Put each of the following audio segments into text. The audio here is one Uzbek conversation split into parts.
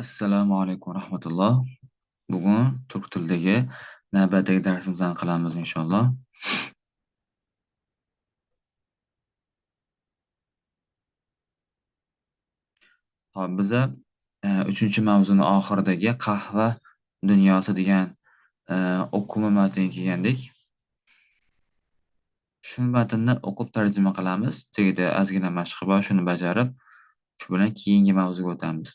Assalomu alaykum rahmatulloh. Bugun turk tilidagi navbatdagi darsimizni qilamiz inshaalloh. Hop, biza 3-mavzuni oxiridagi qahva dunyosi degan o'quv matniga kelgandik. Shu matnni o'qib tarjima qilamiz. Tagida ozgina mashq bor, shuni bajarib, shu bilan keyingi mavzuga o'tamiz.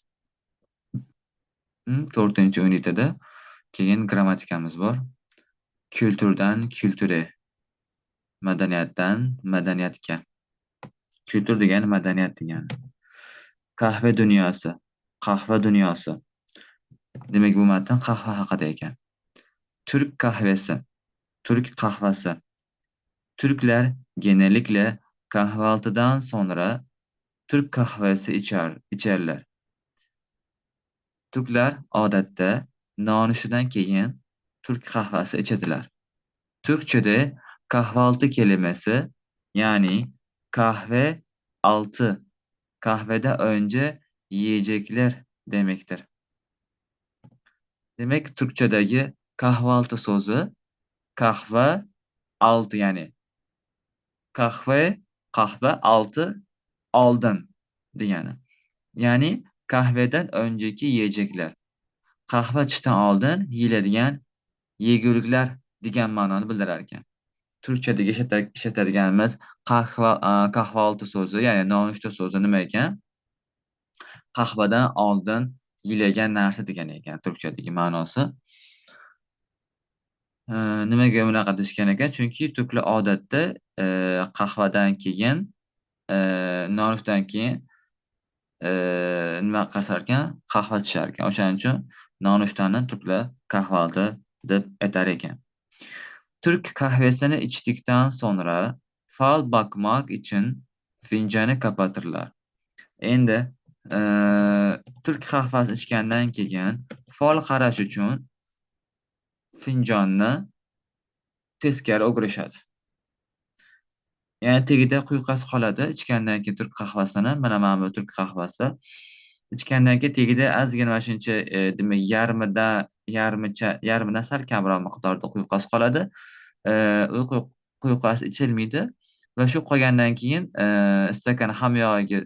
4-unitada keyin grammatikamiz bor. Kulturdan kulture, madaniyatdan madaniyatga. Kultur degani madaniyat degani. Qahva dunyosi. Qahva dunyosi. Demak, bu matn qahva haqida ekan. Turk kahvesi. Turk qahvasi. Turklar genellikle kahvaltıdan sonra Türk kahvesi içerler. Turklar odatda nonushtadan keyin Türk kahvesi içediler. Türkçede kahvaltı kelimesi yani kahve altı, kahvede önce yiyecekler demektir. Demek Türkçedagi kahvaltı so'zi kahve altı yani kahve altı oldin degani. Ya'ni kahveden önceki yiyecekler. Qahva ichishdan oldin yeyiladigan yeguliklar degan ma'noni bildirar ekan. Turkchadagi ishlatadiganimiz kahvaltı so'zi, ya'ni nonushta so'zi nima ekan? Qahvadan oldin yeyiladigan narsa degani ekan turkchadagi ma'nosi. Nimaga bunaqa deyishgan ekan? Chunki turklar odatda qahvadan keyin, nonushtadan keyin nima qilsarkan? Qahva ichisharkan. O'shaning uchun nonushtani turklar kahvaltı deb aytar ekan. Türk kahvesini içtikten sonra fal bakmak için fincanı kapatırlar. Endi turk qahvasini ichgandan keyin fol qarash uchun finjonni teskari o'girishadi. Ya'ni tagida quyqasi qoladi ichgandan keyin turk qahvasini. Mana bu turk qahvasi. Ichgandan keyin tagida ozgina mana shuncha demak yarmidan sal kamroq miqdorda quyqasi qoladi. U quyqasi ichilmaydi va shu qolgandan keyin stakan hamyog'iga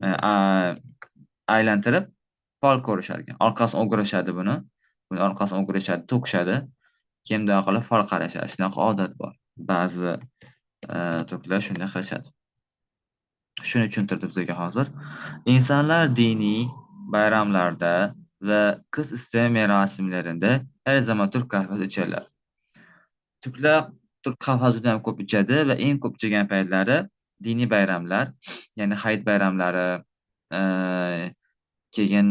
nima aylantirib fol ko'rishar ekan. Orqasini o'girishadi buni. Buni orqasini o'girishadi, to'kishadi. Keyin bundoq qilib fol qarashadi. Shunaqa odat bor. Ba'zi turklar shunday qilishadi. Shuni tushuntirdi bizga hozir. İnsanlar diniy bayramlarda va qiz isteme marosimlarida har zaman turk qahvasi ichadilar. Turklar turk qahvasi juda ham ko'p ichadi va eng ko'p ichgan paytlari diniy bayramlar, ya'ni hayit bayramlari, keyin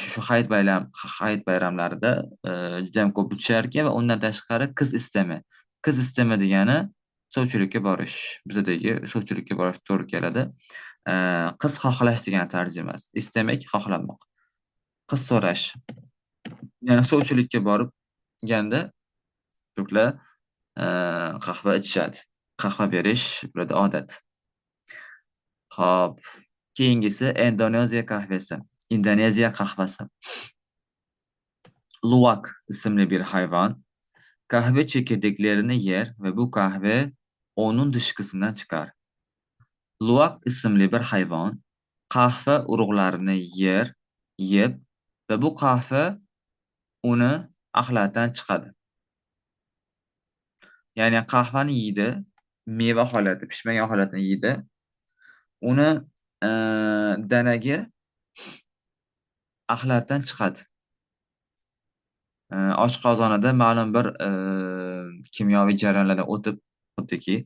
shu hayit bayramlarida juda ham ko'p ichishar ekan va undan tashqari qiz isteme. Qiz isteme degani sovchilikka borish. Bizdagi sovchilikka borish to'g'ri keladi. Qiz xohlash degan tarjimasi. Istamak xohlamoq. Qiz so'rash. Ya'ni sovchilikka borib ganda turklar qahva ichishadi. Qahva berish burada odat. Xo'p, keyingisi Indoneziya qahvasi. Indoneziya qahvasi. Luwak ismli bir hayvan kahve çekirdeklerini yer ve bu kahve onun dışkısından çıkar. Luwak ismli bir hayvan qahva urug'larini yeb va bu qahva uni axlatdan chiqadi. Ya'ni qahvani yeydi, meva holati, pishmagan holatini yeydi. Uni danagi axlatdan chiqadi. Oshqozonida ma'lum bir kimyoviy jarayonlardan o'tib, xuddiki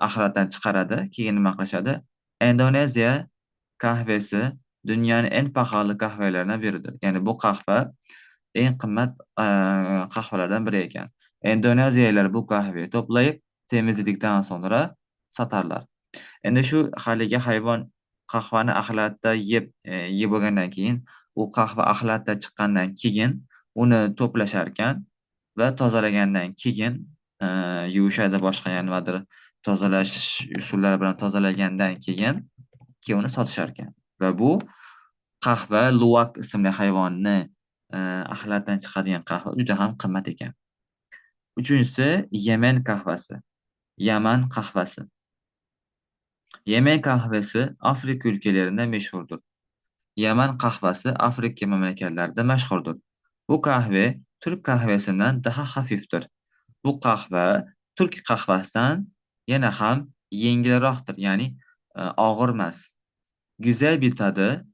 axlatdan chiqaradi. Keyin nima qilishadi? Indoneziya qahvasi dunyoning eng paxalli qahvalaridan biridir. Ya'ni bu qahva eng qimmat qahvalardan biri ekan. Indoneziyaliklar bu qahvani to'playib, temizlikdan sonra sotarlar. Endi shu haligi hayvon qahvani axlatda yeb bo'lgandan keyin, u qahva axlatdan chiqqandan keyin uni to'plashar ekan va tozalagandan keyin yuvishadi, boshqa nimadir tozalash usullari bilan tozalagandan keyin uni sotishar ekan. Va bu qahva luwak ismli hayvonni axlatdan chiqadigan qahva juda ham qimmat ekan. Uchinchisi Yemen qahvasi. Yaman qahvasi. Yemen qahvasi Afrika ülkelerinde meşhurdur. Yaman qahvasi Afrika mamlakatlarida mashhurdir. Bu kahve Türk kahvesinden daha hafiftir. Bu qahva Turk qahvasidan yana ham yengilroqdir, ya'ni og'ir emas. Güzel bir tadı,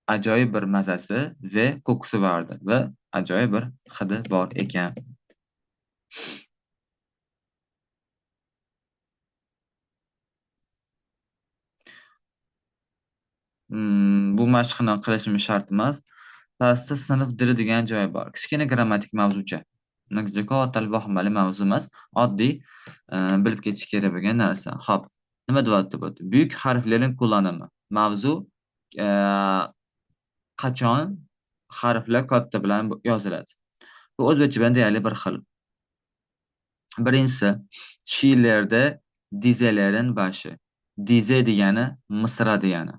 ajoyib bir mazasi ve kokusu vardır ve ajoyib bir hidi bor ekan. Bu mashqni qilishimiz shart emas. Pastda sinf dili degan joy bor. Kichkina grammatik mavzucha. Juda katta vahimali mavzu emas. Oddiy bilib ketish kerak bo'lgan narsa. Xo'p, nima deyapti bu? Buyuk harflarning kullanımı. Mavzu e, qachon harflar katta bilan yoziladi. Bu o'zbekcha bilan deyarli bir xil. Birinchisi, she'rlarda dizelerin bashi. Dize degani misra degani.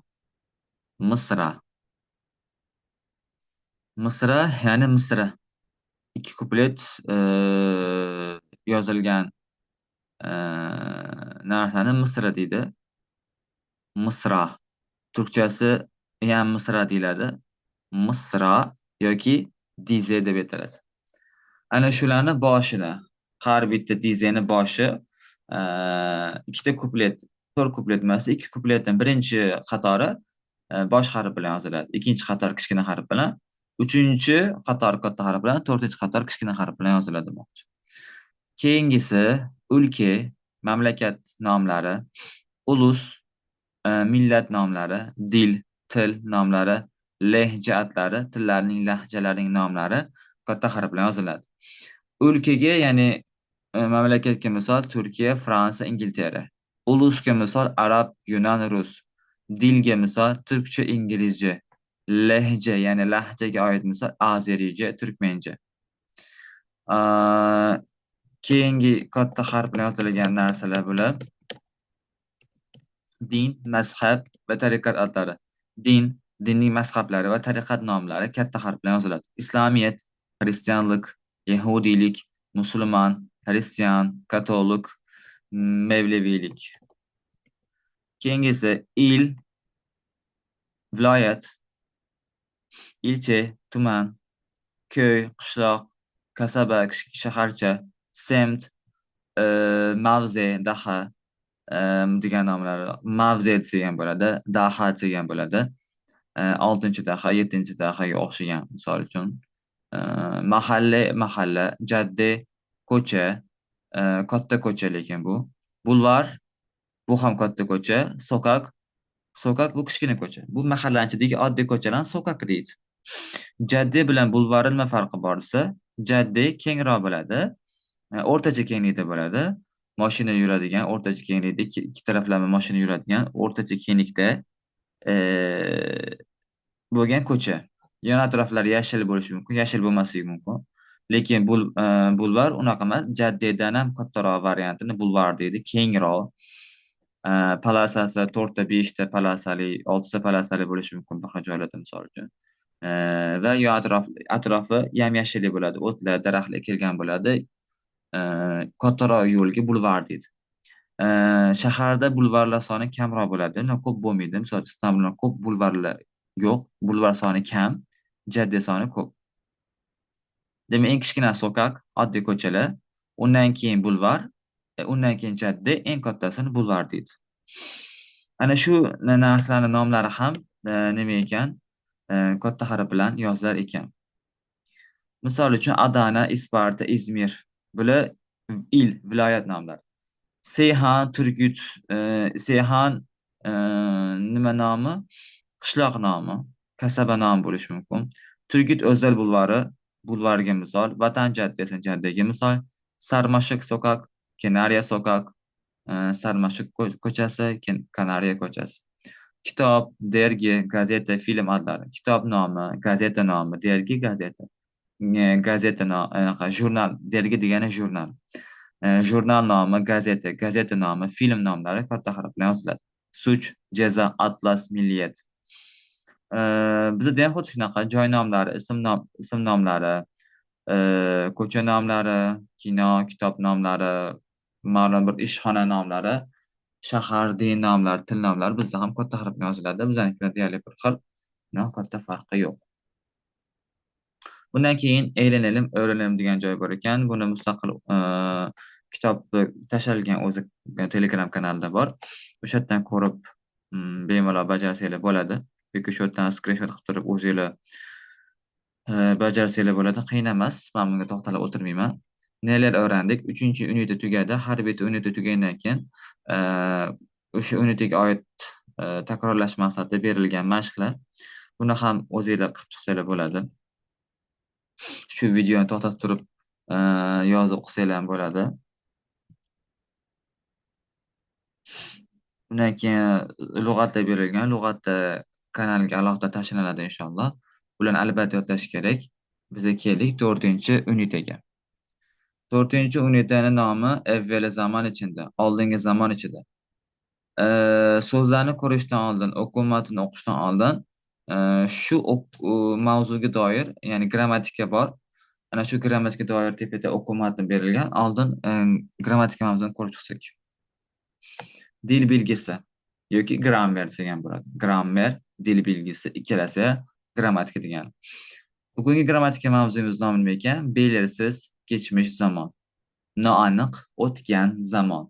Misra. Misra ya'ni misra. Ikki kuplet yozilgan narsani misra deydi. Misra. Turkchasi ham misra deyiladi. Misra yoki dize deb aytiladi. Ana shularni boshida, har bitta dizeni boshi ikkita kuplet, to'rt kuplet emas, ikki kupletdan birinchi qatori bosh harf bilan yoziladi. Ikkinchi qator kichkina harf bilan, uchinchi qator katta harf bilan, to'rtinchi qator kichkina harf bilan yoziladi demoqchi. Keyingisi o'lka, mamlakat nomlari, ulus, millat nomlari, dil, til nomlari, lehja atlari, tillarning, lahjalarining nomlari katta harf bilan yoziladi. O'lkaga, ya'ni mamlakatga misol Turkiya, Fransiya, Ingilterra. Ulusga misol arab, yunon, rus. Dilga misol turkcha, inglizcha. Lehja, ya'ni lahjaga oid misol azericha, turkmencha. Keyingi katta harf bilan yozilgan narsalar bo'lib, din, mazhab va tariqat atlari. Din, dinning mazhablari va tariqat nomlari katta harf bilan yoziladi. Islomiyat, xristianlik, yahudiylik, musulmon, xristian, katolik, mevleviylik. Keyingisi il, viloyat, ilcha, tuman, köy, qishloq, kasaba, shaharcha, semt, mavze, daha degan nomlari. Mavze degan bo'ladi, daha degan bo'ladi. 6-chi daha, 7-chi dahaga o'xshagan, misol uchun. Mahalla, jaddi, ko'cha, katta ko'cha lekin bu. Bulvar, bu ham katta ko'cha. Sokak bu kichkina ko'cha. Bu mahallani ichidagi oddiy ko'chalarni sokak deydi. Jaddi bilan bulvarni nima farqi bor desa, jaddi kengroq bo'ladi, o'rtacha kenglikda bo'ladi. Mashina yuradigan, o'rtacha kenglikda, ikki taraflama mashina yuradigan, o'rtacha kenglikda bo'lgan ko'cha. Yon atroflari yashil bo'lishi mumkin, yashil bo'lmasligi mumkin. Lekin bulvar unaqa emas, jaddidan ham kattaroq variantini bulvar deydi, kengroq. Palasasi 4 ta, 5 ta palasali, 6 ta palasali bo'lishi mumkin boshqa joylarda, misol uchun. Va yon atrofi yam-yashillik bo'ladi, o'tlar, daraxtlar ekilgan bo'ladi. Kattaroq yo'lga bulvar deydi. Shaharda bulvarlar soni kamroq bo'ladi, ko'p bo'lmaydi. Misol Istanbulda ko'p bulvarlar yo'q, bulvar soni kam, jaddi soni ko'p. Demak, eng kichkina sokak, oddiy ko'chalar, undan keyin bulvar, undan keyin jaddi, eng kattasini bulvar deydi. Ana shu narsalarning nomlari ham nima ekan? Katta harf bilan yozilar ekan. Misol uchun Adana, Isparta, Izmir. Bular il, viloyat nomlari. Seyhan, Turgut, Seyhan nima nomi? Qishloq nomi, kasaba nomi bo'lishi mumkin. Turgut O'zal bulvari, bulvarga misol. Vatan jaddasi, jaddaga misol. Sarmashik sokak, Kanariya sokak, Sarmashik ko'chasi, Kanariya ko'chasi. Kitob, dergi, gazeta, film adlari. Kitob nomi, gazeta nomi, dergi, gazeta. Gazeta nomi, jurnal, dergi degani jurnal. Jurnal nomi, gazeta nomi, film nomlari katta harf bilan yoziladi. Such, jazo, atlas, milliyat. Bizda ham xuddi shunaqa joy nomlari, ism nomlari, ko'cha nomlari, kino, kitob nomlari, ma'lum bir ishxona nomlari, shahar, din nomlari, til nomlari bizda ham katta harf bilan yoziladi. Bizanikilar deyarli bir xil, katta farqi yo'q. Bundan keyin "Eğlenelim, öğrenelim" degan joy bor ekan. Buni mustaqil kitob tashalgan o'zi Telegram kanalida bor. O'sha yerdan ko'rib, bemalol bajarsanglar bo'ladi. Yoki shu yerdan skrinshot qilib turib o'zinglar bajarsanglar bo'ladi. Qiyin emas. Men bunga to'xtalib o'tirmayman. Nelar o'rgandik? 3-uniti tugadi. Har bitta uniti tugagandan keyin o'sha unitiga oid takrorlash maqsadida berilgan mashqlar. Buni ham o'zinglar qilib chiqsanglar bo'ladi. Shu videoni to'xtatib turib yozib qilsanglar ham bo'ladi. Undan keyin lug'atlar berilgan. Lug'atda kanalga alohida tashlanadi inshaalloh. Bularni albatta yodlash kerak. Biz keldik 4-unitaga. 4-unitani nomi "Evveli zaman ichida", oldingi zamon ichida. So'zlarni ko'rishdan oldin, o'quv matnini o'qishdan oldin shu mavzuga doir, ya'ni grammatika bor. Ana shu grammatikaga doir tepada o'quv matni berilgan. Oldin grammatika mavzusini ko'rib chiqsak. Dil bilgisi yoki grammer degan bo'ladi. Grammer, dil bilgisi ikkalasi grammatika degani. Bugungi grammatika mavzumiz nomi nima ekan? Belirsiz kechmish zamon. Noaniq o'tgan zamon.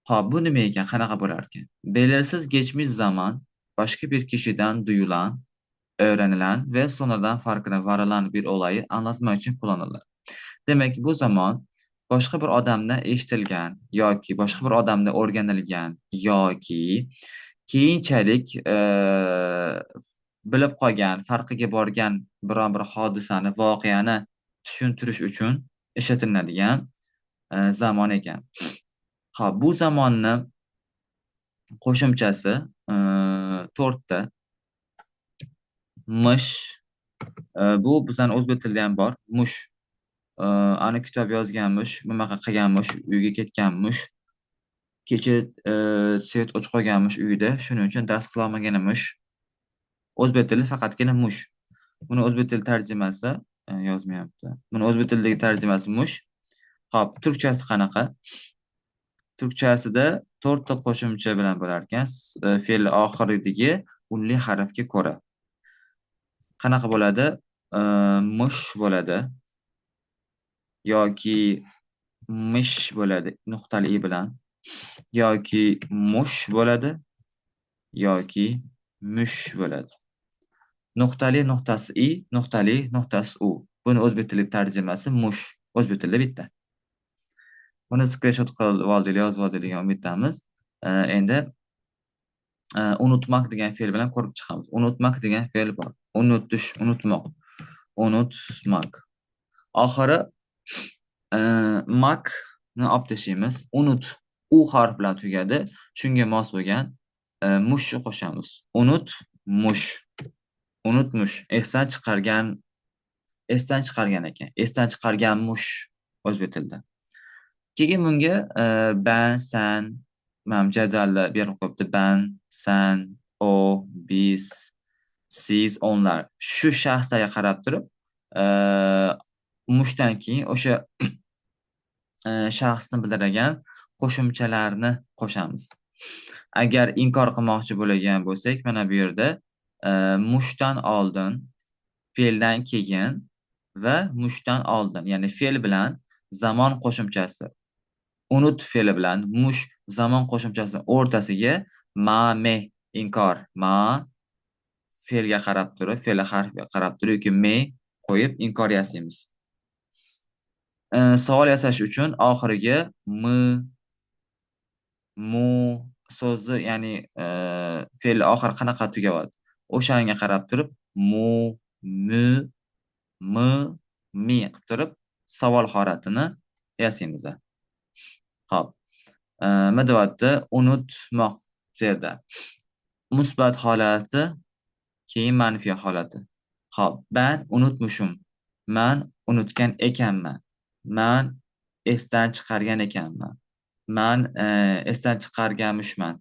Xo'p, bu nima ekan? Qanaqa bo'lar ekan? Belirsiz geçmiş zaman başka bir kişiden duyulan, öğrenilen ve sonradan farkına varılan bir olayı anlatmak için kullanılır. Demek ki bu zaman boshqa bir odamdan eshitilgan yoki boshqa bir odamdan o'rganilgan yoki keyinchalik bilib qolgan, farqiga borgan biron bir hodisani, voqeani tushuntirish uchun ishlatiladigan zamon ekan. Xo'p, bu zamonni qo'shimchasi 4 ta. Mish, bu bizani o'zbek tilida ham bor. Mush. Ani kitob yozganmish, bunaqa qilganmish, uyga ketganmish. Kecha svet o'chib qolganmish uyida, shuning uchun dars qilolmagan emish. O'zbek tili faqatgina mush. Buni o'zbek tili tarjimasi yozmayapti. Buni o'zbek tilidagi tarjimasi mush. Xo'p, turkchasi qanaqa? Turkchasida 4 ta qo'shimcha bilan bo'lar ekan. Fe'l oxiridagi unli harfga ko'ra. Qanaqa bo'ladi? Mush bo'ladi yoki mish bo'ladi nuqtali i bilan, yoki mush bo'ladi yoki mush bo'ladi. Nuqtali nuqtasi i, nuqtali nuqtasi u. Buni o'zbek tili tarjimasi mush. O'zbek tilida bitta. Buni screenshot qilib oldinglar, yozib oldinglar degan umiddamiz. Endi unutmak degan fe'l bilan ko'rib chiqamiz. Unutmak degan fe'l bor. Unutish, unutmoq. Unutmak. Oxiri makni olib tashlaymiz. Unut u harf bilan tugadi. Shunga mos bo'lgan mushni qo'shamiz. Unut, mush. Unutmush. Esdan chiqargan ekan. Esdan chiqargan mush o'zbek tilida. Keyin bunga ben, sen, mana jadvalda berib qo'yibdi. Ben, sen, o, biz, siz, onlar. Shu shaxslarga qarab turib, mushdan keyin o'sha shaxsni bildiradigan qo'shimchalarni qo'shamiz. Agar inkor qilmoqchi bo'lgan bo'lsak, mana bu yerda mushdan oldin, fe'ldan keyin va mushdan oldin, ya'ni fe'l bilan zamon qo'shimchasi. Unut fe'li bilan mush zamon qo'shimchasi o'rtasiga ma, me inkor. Ma fe'lga qarab turib, fe'l harfiga qarab turib yoki me qo'yib inkor yasaymiz. Savol yasash uchun oxiriga m, mu so'zi, ya'ni fe'l oxiri qanaqa tugayapti? O'shanga qarab turib mu, mu, mi, mi qilib turib savol holatini yasaymiz. Xo'p. Nima deyapti? Unutmoq yerda. Musbat holati, keyin manfiy holati. Xo'p, ben unutmushim. Men unutgan ekanman. Men esdan chiqargan ekanman. Men esdan chiqarganmishman.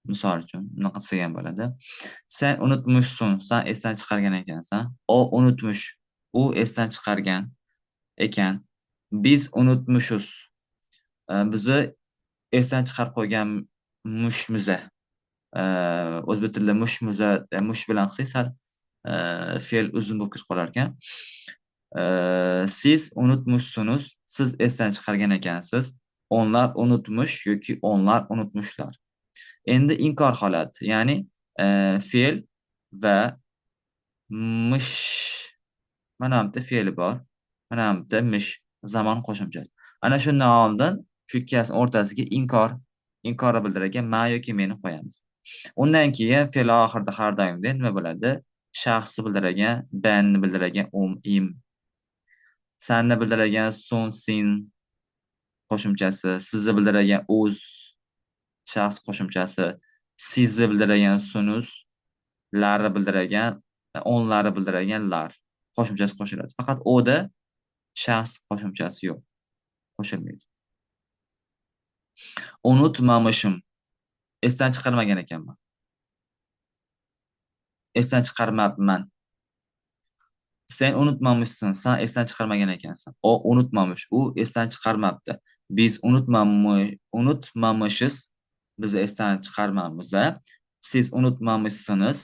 Misol uchun bunaqa desa ham bo'ladi. Sen unutmuşsun, sen esdan chiqargan ekansan. O unutmuş, u esdan chiqargan ekan. Biz unutmuşuz. Bizni esdan chiqarib qo'ygan mushmiza. O'zbek tilida mushmiza, mush bilan qilsak sal fe'l uzun bo'lib ketib qolar ekan. Siz unutmuşsunuz, siz esdan chiqargan ekansiz. Onlar unutmuş yoki onlar unutmuşlar. Endi inkor holati, ya'ni fe'l va mish. Mana bu yerda fe'li bor. Mana bu yerda mish, zamon qo'shimchasi. Ana shundan oldin shu ikkasining o'rtasiga inkorni bildiradigan ma yoki meni qo'yamiz. Undan keyin fe'l oxirida har doimgidek nima bo'ladi? Shaxsni bildiradigan banni bildiradigan im, sanni bildiradigan son, sin qo'shimchasi, sizni bildiradigan o'z shaxs qo'shimchasi, sizni bildiradigan sunuz, larni bildiradigan, onlarni bildiradigan lar qo'shimchasi qo'shiladi. Faqat o'da shaxs qo'shimchasi yo'q, qo'shilmaydi. Unutmamışım. Esdan chiqarmagan ekanman. Esdan chiqarmabman. Sen unutmamışsın, sen esdan chiqarmagan ekansan. O unutmamış, u esdan chiqarmabdi. Biz unutmamışız, biz esdan chiqarmamiz. Siz unutmamışsınız,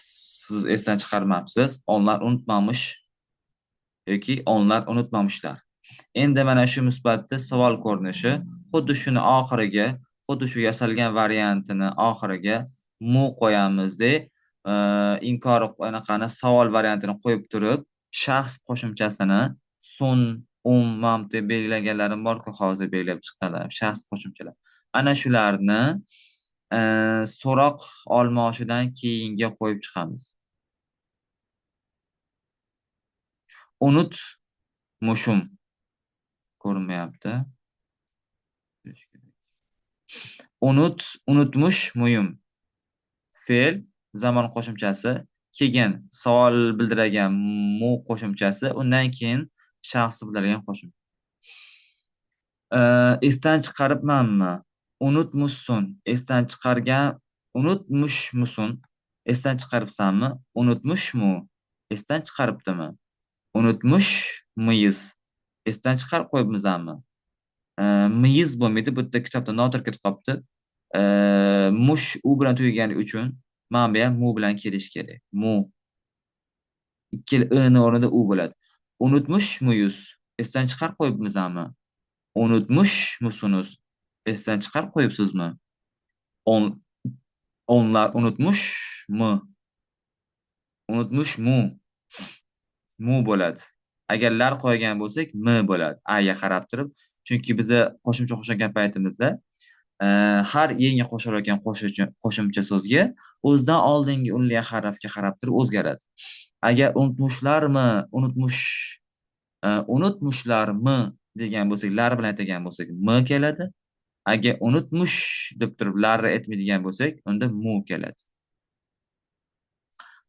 siz esdan chiqarmabsiz. Onlar unutmamış yoki onlar unutmamışlar. Endi mana shu musbatda savol ko'rinishi, xuddi shuni oxiriga, xuddi shu yasalgan variantini oxiriga mu qo'yamizda, inkor anaqani savol variantini qo'yib turib, shaxs qo'shimchasini sun, mam deb belgilaganlarim bor-ku, hozir belgilab chiqqanlarim, shaxs qo'shimchalar. Ana shularni so'roq olmoshidan keyinga qo'yib chiqamiz. Unutmuşum ko'rinmayapti. Unutmuş muyum? Fe'l, zamon qo'shimchasi, keyin savol bildiradigan mu qo'shimchasi, undan keyin shaxsni bildiradigan qo'shimcha. Esdan chiqaribmanmi? Unutmuşsun. Esdan chiqargan, unutmuşmusun? Esdan chiqaribsanmi? Unutmushmu? Esdan chiqaribdimi? Unutmuş mıyız? Esdan chiqarib qo'yibmizmi? Miyiz bo'lmaydi. Bu yerda kitobda nodir ketib qolibdi. Mush u bilan tugagani uchun mana bu ham mu bilan kelishi kerak. Mu. Ikkala i'ni o'rnida u bo'ladi. Unutmuş muyuz? Esdan chiqarib qo'yibmizmi? Unutmuş musunuz? Esdan chiqarib qo'yibsizmi? On, onlar unutmuş mu? Unutmuş mu? Mu bo'ladi. Agar lar qo'ygan bo'lsak, m bo'ladi. A'ga qarab turib, chunki biza qo'shimcha qo'shgan paytimizda har yangi qo'shilayotgan qo'shimcha so'zga o'zidan oldingi unli harfga qarab turib o'zgaradi. Agar unutmushlarmi degan bo'lsak, lar bilan aytgan bo'lsak, m keladi. Agar unutmush deb turib larni aytmaydigan bo'lsak, unda mu keladi.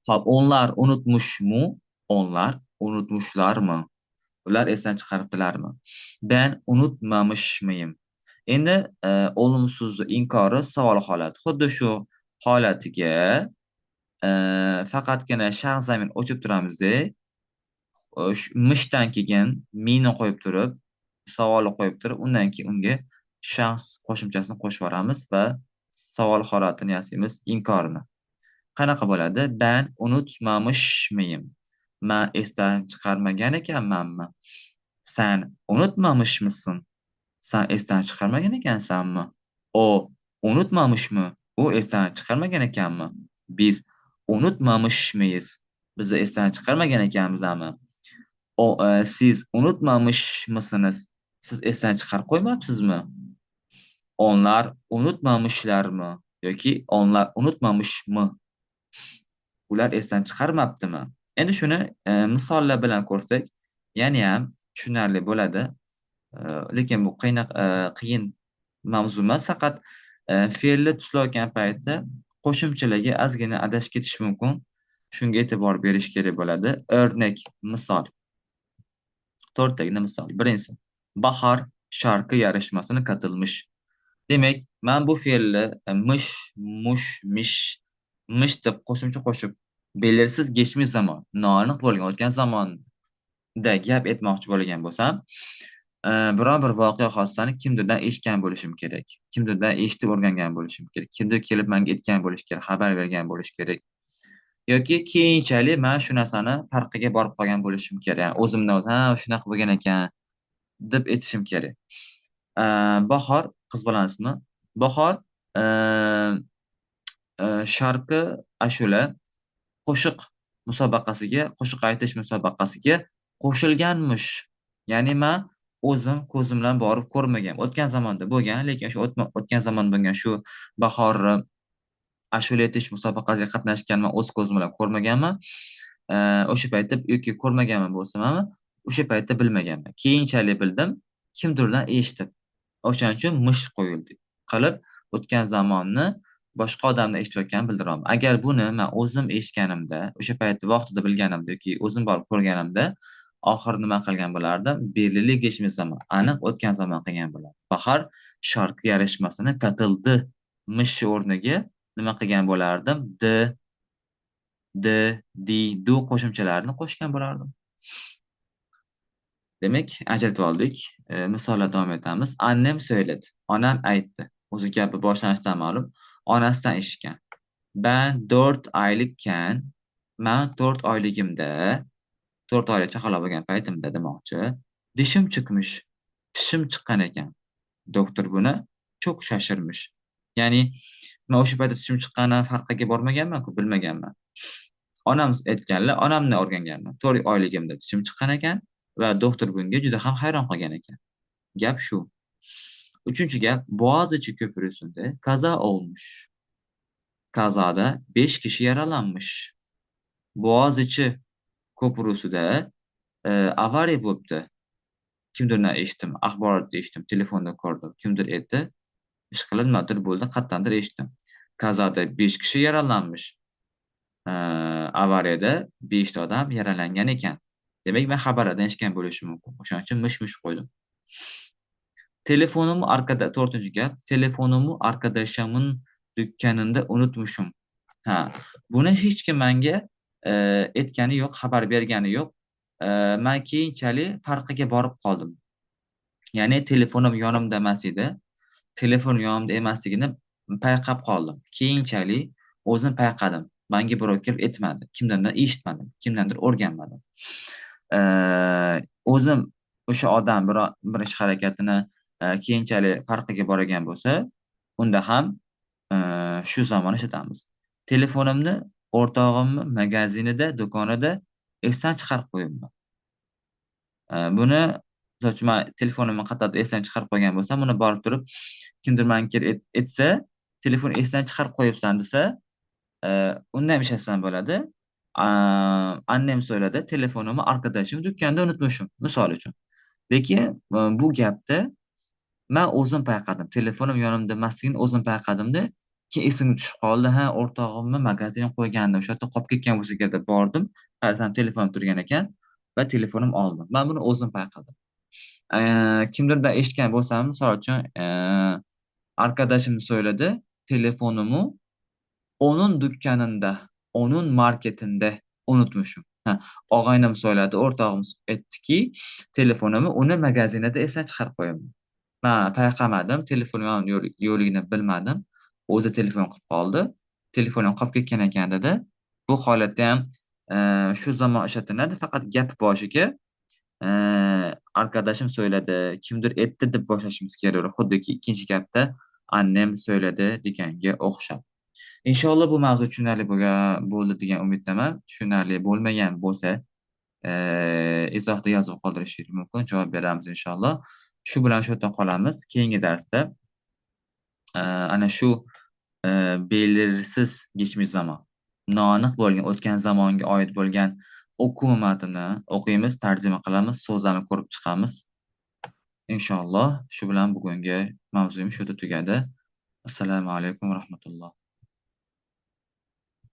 Xo'p, onlar unutmushmu? Onlar unutmuşlarmı? Ular esdan chiqaribdilarmi? Ben unutmamış mıyım? Endi olumsuz inkori savol holati. Xuddi shu holatiga faqatgina shaxs zamin o'chib turamizda, mishdan keyin meni qo'yib turib, savolni qo'yib turib, undan keyin unga shaxs qo'shimchasini qo'shib yuboramiz va savol holatini yasaymiz, inkorini. Qanaqa bo'ladi? Ben unutmamış mıyım? Men esdan chiqarmagan ekanmanmi? Sen unutmamış mısın? Sen esdan chiqarmagan ekansanmi? O unutmamış mı? U esdan chiqarmagan ekanmi? Biz unutmamış mıyız? Bizni esdan chiqarmagan ekanmizmi? Siz unutmamış mısınız? Siz esdan chiqarib qo'ymabsizmi? Onlar unutmamışlarmı? Yoki onlar unutmamışmı? Ular esdan chiqarmabdimi? Endi shuni misollar bilan ko'rsak, yana ham tushunarli bo'ladi. Lekin bu qiyin mavzu emas. Faqat fe'lni tuslayotgan paytda qo'shimchalarga ozgina adashib ketish mumkin. Shunga e'tibor berish kerak bo'ladi. O'rnak, misol. 4 tagina misol. Birinchisi, bahor sharqi yarışmasına katılmış. Demak, men bu fe'lni mish, mush, mish, mish deb qo'shimcha qo'shib belirsiz geçmiş zaman, noaniq bo'lgan o'tgan zamonda gap etmoqchi bo'lgan bo'lsam, biron bir voqea hodisani kimdirdan eshitgan bo'lishim kerak. Kimdirdan eshitib o'rgangan bo'lishim kerak. Kimdir kelib menga aytgan bo'lishi kerak, xabar bergan bo'lishi kerak. Yoki keyinchalik men shu narsani farqiga borib qolgan bo'lishim kerak. O'zimdan o'zim, ha, shunaqa bo'lgan ekan deb aytishim kerak. Bahor, qiz bolani ismi. Bahor sharqi ashula qo'shiq musobaqasiga, qo'shiq aytish musobaqasiga qo'shilganmish. Ya'ni men o'zim ko'zim bilan borib ko'rmagan. O'tgan zamonda bo'lgan, lekin shu o'tgan zamon bo'lgan shu bahor ashula aytish musobaqasiga qatnashganman, o'z ko'zim bilan ko'rmaganman. O'sha paytda yoki ko'rmaganman bo'lsam ham, o'sha paytda bilmaganman. Keyinchalik bildim, kimdirdan eshitib. O'shaning uchun mish qo'yildi qilib o'tgan zamonni boshqa odamdan eshitayotganini bildiraman. Agar buni men o'zim eshitganimda, o'sha paytda vaqtida bilganimda yoki o'zim borib ko'rganimda, oxiri nima qilgan bo'lardim? Belirli geçmiş zaman, aniq o'tgan zamon qilgan bo'lardim. Bahor sharqi yarashmasini katıldı mish o'rniga nima qilgan bo'lardim? Di, du qo'shimchalarini qo'shgan bo'lardim. Demek ajratib oldik. Misollar davom etamiz. Annem söyledi. Onam aytdi. O'zi gapi boshlanishidan ma'lum. Onasidan eshitgan. Ben 4 oylikkan, men 4 oyligimda, 4 oylik chaqaloq bo'lgan paytimda demoqchi, dishim chiqmish, tishim chiqqan ekan. Doktor buni çok shashirmish. Ya'ni men o'sha paytda tishim chiqqani farqiga bormaganman-ku, bilmaganman. Onam aytganlar, onamdan o'rganganman. 4 oyligimda tishim chiqqan ekan va doktor bunga juda ham hayron qolgan ekan. Gap shu. Uchinchi gap, Boğaziçi Köprüsü'nde kaza olmuş. Kazada 5 kişi yaralanmış. Boğaziçi Köprüsü'de avariya bo'libdi. Kimdirdan eshitdim, axborotda eshitdim, telefonda ko'rdim. Kimdir aytdi, ishqilib nimadir bo'ldi, qayerdandir eshitdim. Kazada 5 kishi yaralanmış. Avariyada 5 ta odam yaralangan ekan. Demak, men xabarlardan eshitgan bo'lishim mumkin. O'shaning uchun mish-mish qo'ydim. Telefonumu arkada, to'rtinchi gap, telefonumu arkadaşımın dükkanında unutmuşum. Ha, buni hech kim menga aytgani yo'q, xabar bergani yo'q. Men keyinchalik farqiga borib qoldim. Ya'ni telefonim yonimda emas edi. Telefon yonimda emasligini payqab qoldim. Keyinchalik o'zim payqadim. Menga birov kelib aytmadi. Kimdandir eshitmadim, kimdandir o'rganmadim. O'zim o'sha odam bir ish harakatini keyinchalik farqiga borgan bo'lsa, unda ham shu zamon ishlatamiz. Telefonimni o'rtog'imni magazinida, do'konida esdan chiqarib qo'yibman. Buni men telefonimni qayerda esdan chiqarib qo'ygan bo'lsam, uni borib turib kimdir menga kelib aytsa, telefon esdan chiqarib qo'yibsan desa, unda ham ishlasam bo'ladi. Annem söyledi, telefonumu arkadaşım dükkanda unutmuşum, misol uchun. Lekin bu gapda men o'zim payqadim. Telefonim yonimda emasligini o'zim payqadimda, keyin esimga tushib qoldi. Ha, o'rtog'imni magazinga qo'ygandim. O'sha yerda qolib ketgan bo'lsa kerak deb bordim. Qarasam telefonim turgan ekan va telefonim oldim. Men buni o'zim payqadim. Kimdirdan eshitgan bo'lsam, misol uchun, arkadaşım söyledi, telefonumu onun dükkanında, onun marketinde unutmuşum. Ha, og'aynim söyledi, o'rtog'im aytdiki, telefonumu uni magazinida esdan chiqarib qo'yaman. Men payqamadim, telefonim yo'qligini bilmadim. O'zi telefon qilib qoldi. Telefonim qolib ketgan ekan dedi. Bu holatda ham shu zamon ishlatiladi, faqat gap boshiga arkadaşım söyledi, kimdir aytdi deb boshlashimiz kerak. Xuddiki ikkinchi gapda annem söyledi deganga o'xshab. Inshaalloh bu mavzu tushunarli bo'ldi degan umiddaman. Tushunarli bo'lmagan bo'lsa, izohda yozib qoldirishingiz mumkin, javob beramiz inshaalloh. Shu bilan shu yerda qolamiz. Keyingi darsda ana shu belirsiz geçmiş zaman, noaniq bo'lgan o'tgan zamonga oid bo'lgan o'quv matnini o'qiymiz, tarjima qilamiz, so'zlarni ko'rib chiqamiz. Inshaalloh shu bilan bugungi mavzuyimiz shu yerda tugadi. Assalomu alaykum va rahmatulloh.